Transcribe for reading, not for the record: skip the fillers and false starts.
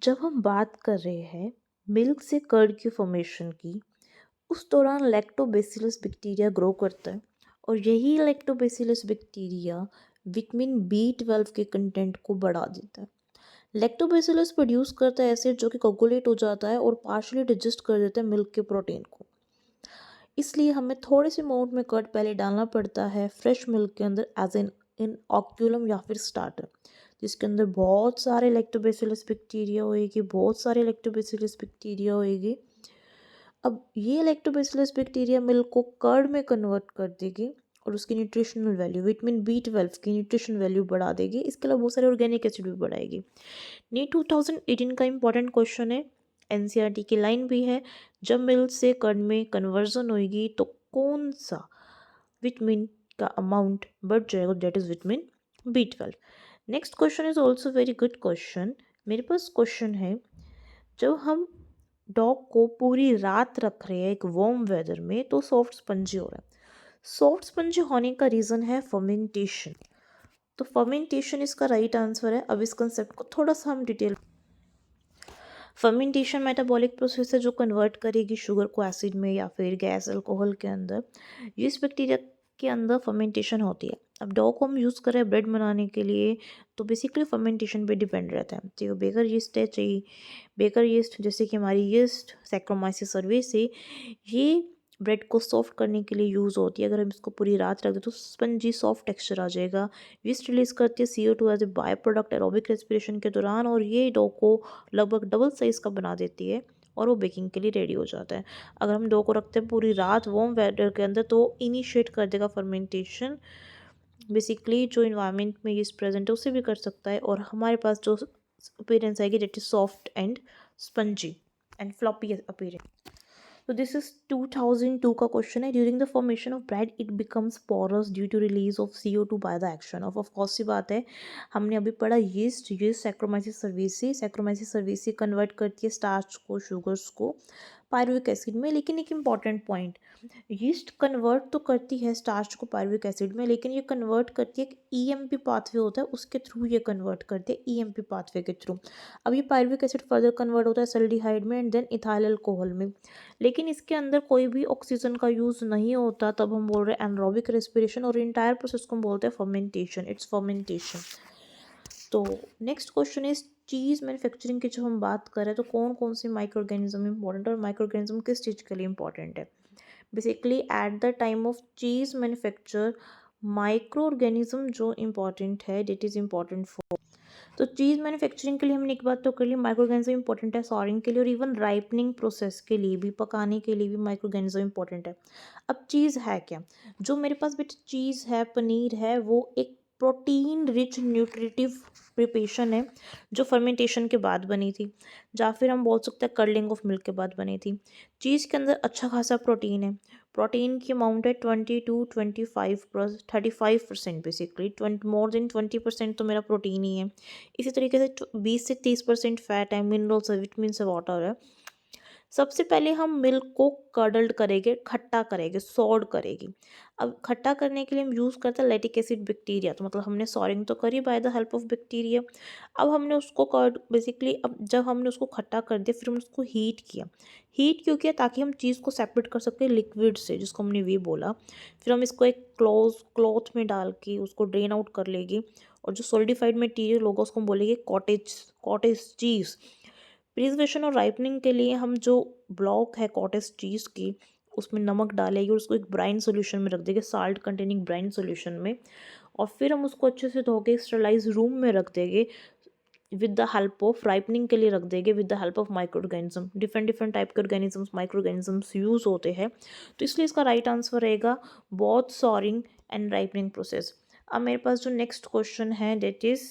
जब हम बात कर रहे हैं मिल्क से कर्ड की फॉर्मेशन की, उस दौरान लैक्टोबैसिलस बैक्टीरिया ग्रो करता है और यही लैक्टोबैसिलस बैक्टीरिया विटामिन B12 के कंटेंट को बढ़ा देता है। लैक्टोबैसिलस प्रोड्यूस करता है एसिड जो कि कोगुलेट हो जाता है और पार्शली डिजेस्ट कर देता है मिल्क के प्रोटीन को। इसलिए हमें थोड़े से अमाउंट में कर्ड पहले डालना पड़ता है फ्रेश मिल्क के अंदर एज इन ऑक्यूलम या फिर स्टार्टर, जिसके अंदर बहुत सारे लैक्टोबैसिलस बैक्टीरिया होएगी, बहुत सारे लैक्टोबैसिलस बैक्टीरिया होएगी। अब ये लैक्टोबैसिलस बैक्टीरिया मिल्क को कर्ड में कन्वर्ट कर देगी और उसकी न्यूट्रिशनल वैल्यू विटामिन B12 की न्यूट्रिशन वैल्यू बढ़ा देगी। इसके अलावा बहुत सारे ऑर्गेनिक एसिड भी बढ़ाएगी। नीट 2018 का इंपॉर्टेंट क्वेश्चन है, एनसीईआरटी की लाइन भी है, जब मिल्क से कर्ड में कन्वर्जन होगी तो कौन सा विटामिन का अमाउंट बढ़ जाएगा, that is vitamin B12। Next question is also very good question. मेरे पास क्वेश्चन है, जब हम डॉग को पूरी रात रख रहे हैं एक वार्म वेदर में तो सॉफ्ट स्पंजी हो रहा है। सॉफ्ट स्पंजी होने का रीज़न है फर्मेंटेशन। तो फर्मेंटेशन इसका राइट आंसर है। अब इस कंसेप्ट को थोड़ा सा हम डिटेल, फर्मेंटेशन मेटाबॉलिक प्रोसेस है जो कन्वर्ट करेगी शुगर को एसिड में या फिर गैस अल्कोहल के अंदर। इस बैक्टीरिया के अंदर फर्मेंटेशन होती है। अब डो को हम यूज़ कर रहे हैं ब्रेड बनाने के लिए, तो बेसिकली फर्मेंटेशन पे डिपेंड रहता है। चाहिए बेकर यीस्ट है, चाहिए बेकर यीस्ट जैसे कि हमारी यीस्ट सैक्रोमाइसिस सर्वेसी, ये ब्रेड को सॉफ्ट करने के लिए यूज़ होती है। अगर हम इसको पूरी रात रख दें तो स्पंजी सॉफ्ट टेक्सचर आ जाएगा। यीस्ट रिलीज़ करती है CO2 as a by product aerobic respiration के दौरान, और ये डो को लगभग डबल साइज़ का बना देती है और वो बेकिंग के लिए रेडी हो जाता है। अगर हम डो को रखते हैं पूरी रात वार्म वेदर के अंदर तो इनिशिएट कर देगा फर्मेंटेशन। बेसिकली जो इन्वायरमेंट में ये प्रेजेंट है उससे भी कर सकता है, और हमारे पास जो अपीयरेंस आएगी that is soft and spongy and floppy appearance. तो दिस इज 2002 का क्वेश्चन है। During the formation of bread it becomes porous due to release of CO2 by the action of कोर्स सी बात है। हमने अभी पढ़ा यीस्ट सैक्रोमाइसिस सर्विसी कन्वर्ट करती है स्टार्च को, शुगर्स को पायरुविक एसिड में। लेकिन एक इंपॉर्टेंट पॉइंट, यीस्ट कन्वर्ट तो करती है स्टार्च को पायरुविक एसिड में, लेकिन ये कन्वर्ट करती है एक EMP पाथवे होता है उसके थ्रू, ये कन्वर्ट करती है EMP पाथवे के थ्रू। अब ये पायरुविक एसिड फर्दर कन्वर्ट होता है एल्डिहाइड में एंड देन इथाइल अल्कोहल में, लेकिन इसके अंदर कोई भी ऑक्सीजन का यूज़ नहीं होता। तब हम बोल रहे हैं एनरोबिक रेस्पिरेशन, और इंटायर प्रोसेस को हम बोलते हैं फर्मेंटेशन। It's fermentation. तो next question is, cheese manufacturing की जो हम बात कर रहे हैं तो कौन कौन से माइक्रो ऑर्गेनिज्म इंपॉर्टेंट और माइक्रो ऑर्गेनिज्म किस चीज़ के लिए इंपॉर्टेंट है। Basically at the time of cheese manufacture micro organism जो इम्पॉर्टेंट है डेट इज़ इम्पॉर्टेंट फॉर, तो चीज़ मैन्युफैक्चरिंग के लिए हमने एक बात तो कर ली, माइक्रो ऑर्गेनिज्म इंपॉर्टेंट है सॉरिंग के लिए, और इवन राइपनिंग प्रोसेस के लिए भी, पकाने के लिए भी माइक्रो ऑर्गेनिज्म इंपॉर्टेंट है। अब चीज़ है क्या, जो मेरे पास बेटा चीज़ है, पनीर है, वो एक प्रोटीन रिच न्यूट्रिटिव प्रिपरेशन है जो फर्मेंटेशन के बाद बनी थी, या फिर हम बोल सकते हैं कर्लिंग ऑफ मिल्क के बाद बनी थी। चीज़ के अंदर अच्छा खासा प्रोटीन है। प्रोटीन की अमाउंट है 20 to 25 35%, बेसिकली 20 मोर देन 20% तो मेरा प्रोटीन ही है। इसी तरीके से 20 से 30% फैट है, मिनरल्स है, विटामिन है, वाटर है। सबसे पहले हम मिल्क को कर्डल्ड करेंगे, खट्टा करेंगे, सॉर्ड करेगी। अब खट्टा करने के लिए हम यूज़ करते हैं लैक्टिक एसिड बैक्टीरिया, तो मतलब हमने सॉरिंग तो करी by the help of bacteria. अब हमने उसको कर्ड बेसिकली, अब जब हमने उसको खट्टा कर दिया फिर हमने उसको हीट किया। हीट क्यों किया, ताकि हम चीज़ को सेपरेट कर सकें लिक्विड से, जिसको हमने वे बोला। फिर हम इसको एक क्लॉथ में डाल के उसको ड्रेन आउट कर लेंगे, और जो सॉलिडिफाइड मटेरियल होगा उसको हम बोलेंगे कॉटेज चीज़। प्रिजर्वेशन और राइपनिंग के लिए हम जो ब्लॉक है कॉटेज चीज़ की, उसमें नमक डालेंगे और उसको एक ब्राइन सोल्यूशन में रख देंगे, साल्ट कंटेनिंग ब्राइन सोल्यूशन में, और फिर हम उसको अच्छे से धो के स्टरलाइज रूम में रख देंगे with the help of ripening के लिए रख देंगे with the help of micro organism. Different different type के ऑर्गेनिजम्स माइक्रो ऑर्गेनिजम्स यूज़ होते हैं, तो इसलिए इसका राइट आंसर रहेगा both soaring and ripening process. अब मेरे पास जो नेक्स्ट क्वेश्चन है डेट इज़